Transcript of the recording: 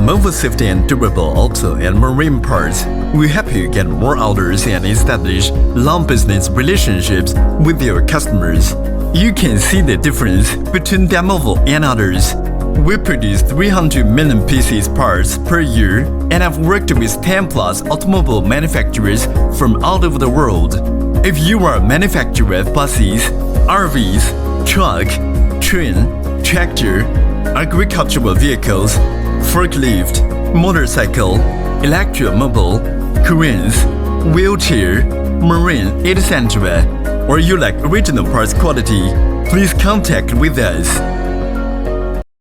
DAMAVO Safety and Durable Auto and Marine Parts will help you get more orders and establish long business relationships with your customers. You can see the difference between DAMAVO and others. We produce 300 million pieces parts per year and have worked with 10 plus automobile manufacturers from all over the world. If you are a manufacturer of buses, RVs, truck, train, tractor, agricultural vehicles, forklift, motorcycle, electromobile, cranes, wheelchair, marine, etc., or you like original parts quality, please contact with us.